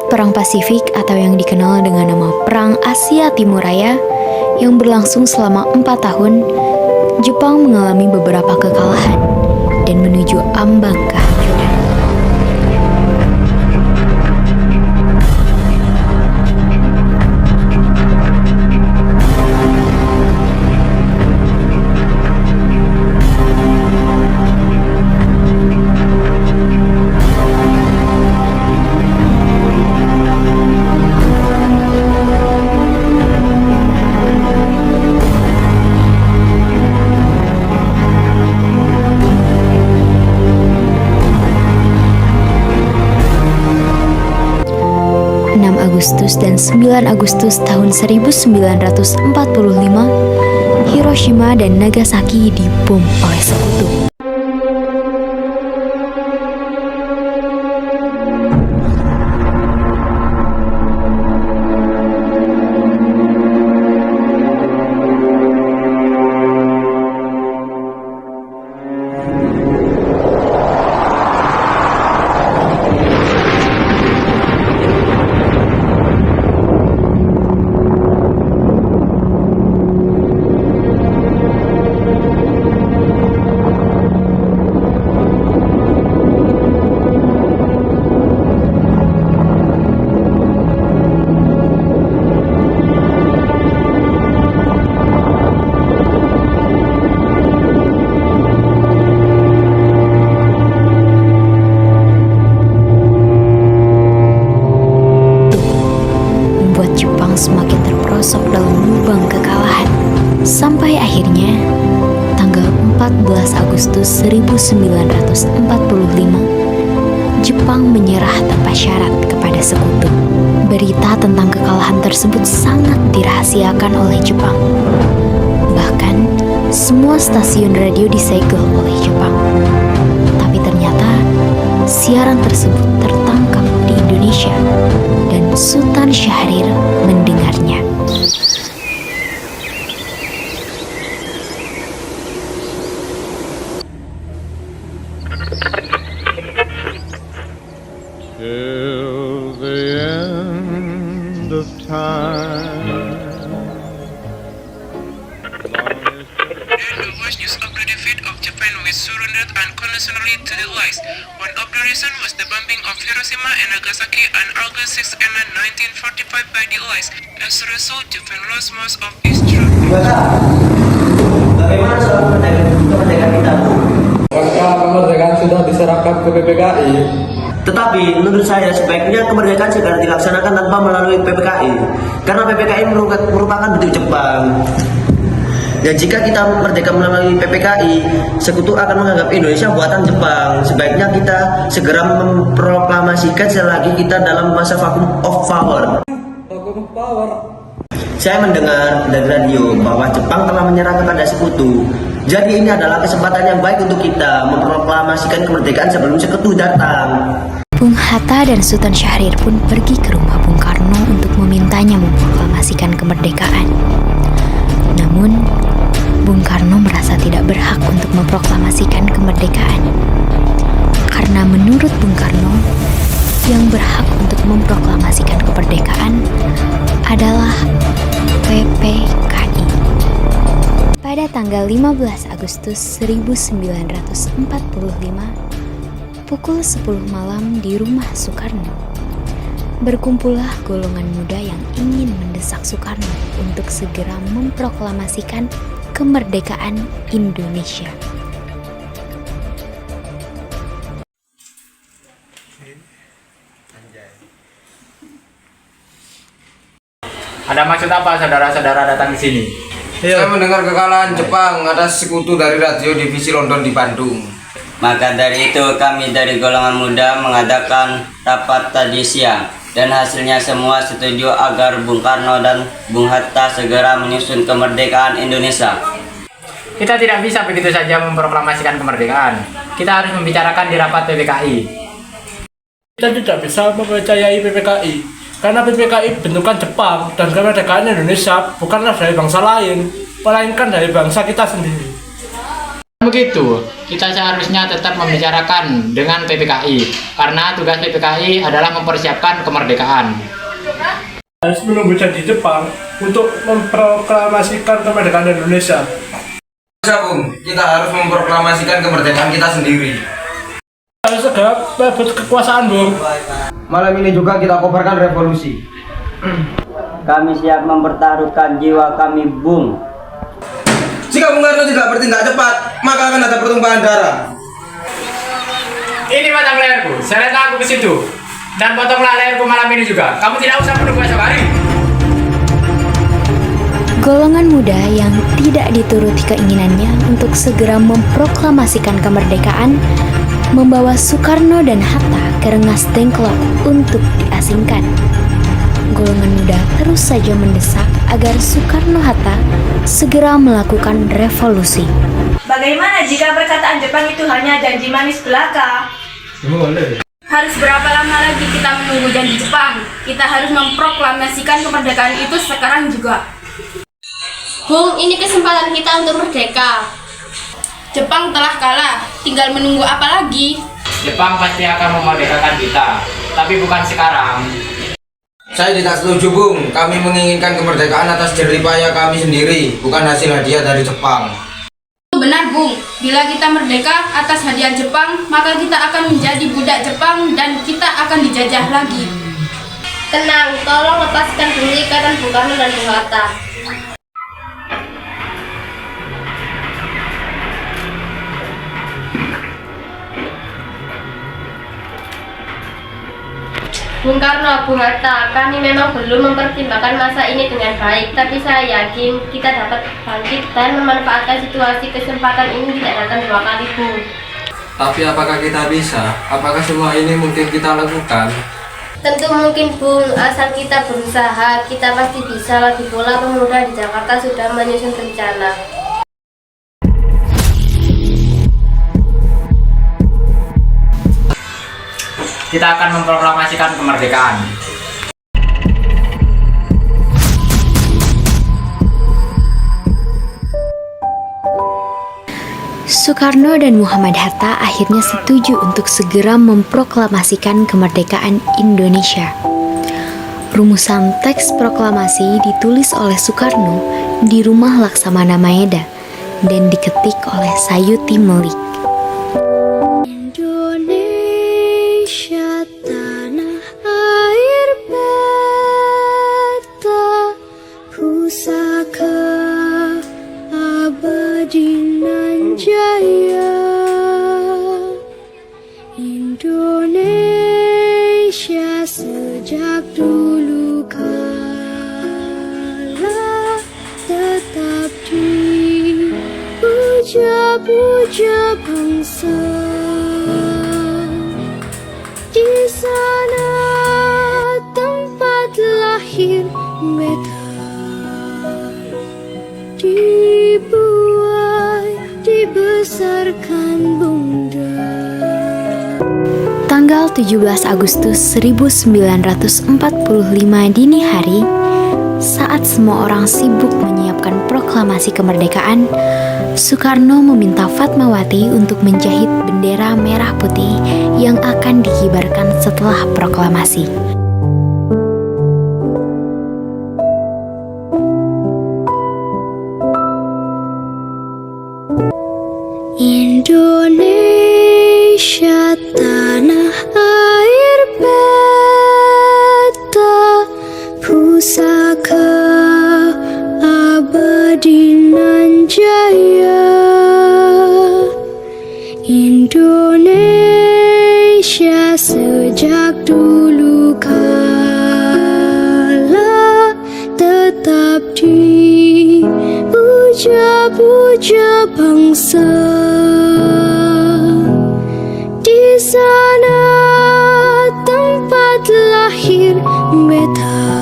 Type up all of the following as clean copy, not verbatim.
Perang Pasifik atau yang dikenal dengan nama Perang Asia Timur Raya yang berlangsung selama 4 tahun, Jepang mengalami beberapa kekalahan dan menuju ambang kehancuran. Agustus dan 9 Agustus tahun 1945, Hiroshima dan Nagasaki dibom oleh sekutu. Semakin terperosok dalam lubang kekalahan, sampai akhirnya tanggal 14 Agustus 1945 Jepang menyerah tanpa syarat kepada sekutu. Berita tentang kekalahan tersebut sangat dirahasiakan oleh Jepang. Bahkan semua stasiun radio disegel oleh Jepang. Tapi ternyata siaran tersebut tertangkap di Indonesia dan Sultan Syahrir mendengarnya. Till the end of time. The worst news of the defeat of Japan was surrendered unconditionally to the Allies. One of the reasons was the bombing of Hiroshima and Nagasaki on August 6 and 1945 by the Allies. As a result, Japan lost most of its troops. Bagaimana soal kemerdekaan kita? Apakah kemerdekaan sudah diserahkan ke PPKI? Tetapi menurut saya sebaiknya kemerdekaan segera dilaksanakan tanpa melalui PPKI, karena PPKI merupakan bentuk Jepang. Dan jika kita merdeka melalui PPKI, sekutu akan menganggap Indonesia buatan Jepang. Sebaiknya kita segera memproklamasikan selagi kita dalam masa vacuum of power. Saya mendengar dari radio bahwa Jepang telah menyerah kepada sekutu. Jadi ini adalah kesempatan yang baik untuk kita memproklamasikan kemerdekaan sebelum sekutu datang. Bung Hatta dan Sultan Syahrir pun pergi ke rumah Bung Karno untuk memintanya memproklamasikan kemerdekaan. Namun, Bung Karno merasa tidak berhak untuk memproklamasikan kemerdekaan. Karena menurut Bung Karno, yang berhak untuk memproklamasikan kemerdekaan adalah PPKI. Pada tanggal 15 Agustus 1945, pukul 10 malam di rumah Soekarno, berkumpullah golongan muda yang ingin mendesak Soekarno untuk segera memproklamasikan kemerdekaan Indonesia. Ada maksud apa saudara-saudara datang di sini? Saya mendengar kekalahan Jepang atas sekutu dari radio divisi London di Bandung. Maka dari itu kami dari golongan muda mengadakan rapat tadi siang, dan hasilnya semua setuju agar Bung Karno dan Bung Hatta segera menyusun kemerdekaan Indonesia. Kita tidak bisa begitu saja memproklamasikan kemerdekaan. Kita harus membicarakan di rapat PPKI. Kita tidak bisa mempercayai PPKI karena PPKI bentukan Jepang dan kemerdekaan Indonesia bukanlah dari bangsa lain, melainkan dari bangsa kita sendiri. Begitu, kita seharusnya tetap membicarakan dengan PPKI karena tugas PPKI adalah mempersiapkan kemerdekaan. Harus menunggu janji Jepang untuk memproklamasikan kemerdekaan Indonesia. Bung, kita harus memproklamasikan kemerdekaan kita sendiri. Harus segera merebut kekuasaan, Bung. Malam ini juga kita kobarkan revolusi. Kami siap mempertaruhkan jiwa kami, Bung. Jika Bung Karno tidak bertindak cepat, maka akan ada pertumpahan darah. Ini batang leherku, seretlah aku ke situ. Dan potonglah leherku malam ini juga. Kamu tidak usah menunggu esok hari. Golongan muda yang tidak dituruti keinginannya untuk segera memproklamasikan kemerdekaan membawa Soekarno dan Hatta ke Rengas Dengklok untuk diasingkan. Golongan muda terus saja mendesak agar Soekarno-Hatta segera melakukan revolusi. Bagaimana jika perkataan Jepang itu hanya janji manis belaka? Harus berapa lama lagi kita menunggu janji Jepang? Kita harus memproklamasikan kemerdekaan itu sekarang juga. Bung, ini kesempatan kita untuk merdeka. Jepang telah kalah, tinggal menunggu apa lagi? Jepang pasti akan memerdekakan kita, tapi bukan sekarang. Saya tidak setuju, Bung. Kami menginginkan kemerdekaan atas jerih payah kami sendiri, bukan hasil hadiah dari Jepang. Benar, Bung. Bila kita merdeka atas hadiah Jepang, maka kita akan menjadi budak Jepang dan kita akan dijajah lagi. Tenang, tolong lepaskan dulu ikatan Bung Karno dan Bung Hatta. Bung Karno, Bung Hatta, kami memang belum mempertimbangkan masa ini dengan baik, tapi saya yakin kita dapat bangkit dan memanfaatkan situasi kesempatan ini tidak datang dua kali, Bung. Tapi apakah kita bisa? Apakah semua ini mungkin kita lakukan? Tentu mungkin, Bung, asal kita berusaha, kita pasti bisa. Lagi pula pemuda di Jakarta sudah menyusun rencana. Kita akan memproklamasikan kemerdekaan. Soekarno dan Muhammad Hatta akhirnya setuju untuk segera memproklamasikan kemerdekaan Indonesia. Rumusan teks proklamasi ditulis oleh Soekarno di rumah Laksamana Maeda dan diketik oleh Sayuti Melik. Indonesia tanah air beta pusaka abadi nan jaya. Indonesia sejak dulu kala tetap dipuja-puja bangsa. Di sana tempat lahir beta, dibuai, dibesarkan bunda. Tanggal 17 Agustus 1945 dini hari, saat semua orang sibuk menyiapkan proklamasi kemerdekaan, Soekarno meminta Fatmawati untuk menjahit bendera merah putih yang akan dikibarkan setelah proklamasi. Indonesia tanah air beta pusaka abadi nan jaya. Indonesia sejak dulu kala tetap dipuja-puja bangsa. Di sana tempat lahir beta,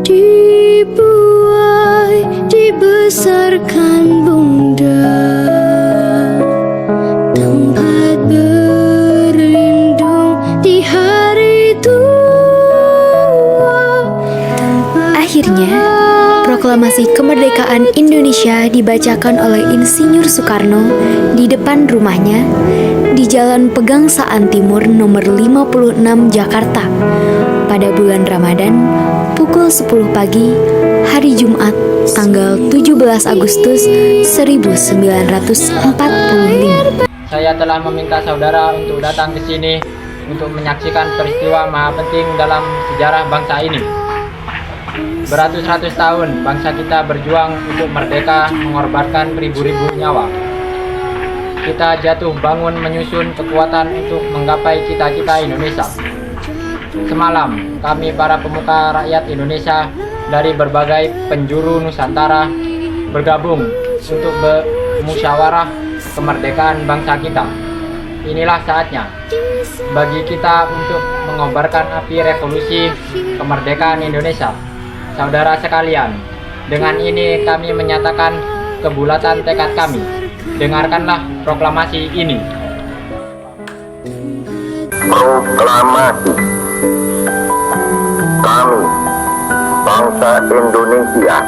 dibuai, dibesarkan bunda. Tempat berlindung di hari tua. Akhirnya Proklamasi kemerdekaan Indonesia dibacakan oleh Insinyur Soekarno di depan rumahnya di Jalan Pegangsaan Timur nomor 56 Jakarta pada bulan Ramadan pukul 10 pagi hari Jumat tanggal 17 Agustus 1945. Saya telah meminta saudara untuk datang ke sini untuk menyaksikan peristiwa maha penting dalam sejarah bangsa ini. Beratus-ratus tahun bangsa kita berjuang untuk merdeka, mengorbankan ribu-ribu nyawa. Kita jatuh bangun menyusun kekuatan untuk menggapai cita-cita Indonesia. Semalam, kami para pemuka rakyat Indonesia dari berbagai penjuru Nusantara bergabung untuk bermusyawarah kemerdekaan bangsa kita. Inilah saatnya bagi kita untuk mengobarkan api revolusi kemerdekaan Indonesia. Saudara sekalian, dengan ini kami menyatakan kebulatan tekad kami. Dengarkanlah proklamasi ini. Proklamasi kami, bangsa Indonesia,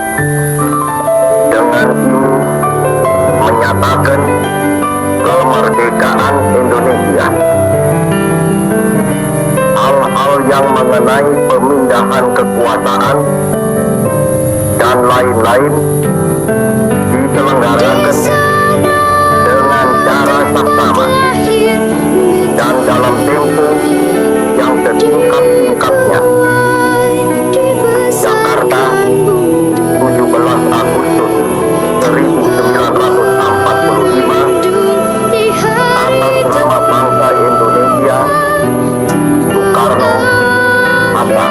dengan ini menyatakan kemerdekaan Indonesia. Hal-hal yang mengenai pemindahan kekuasaan dan lain-lain diselenggarakan dengan cara saksama dan dalam tempo yang setingkat-tingkatnya. Jakarta, 17 Agustus 1945. Atas nama bangsa Indonesia, Soekarno, Hatta.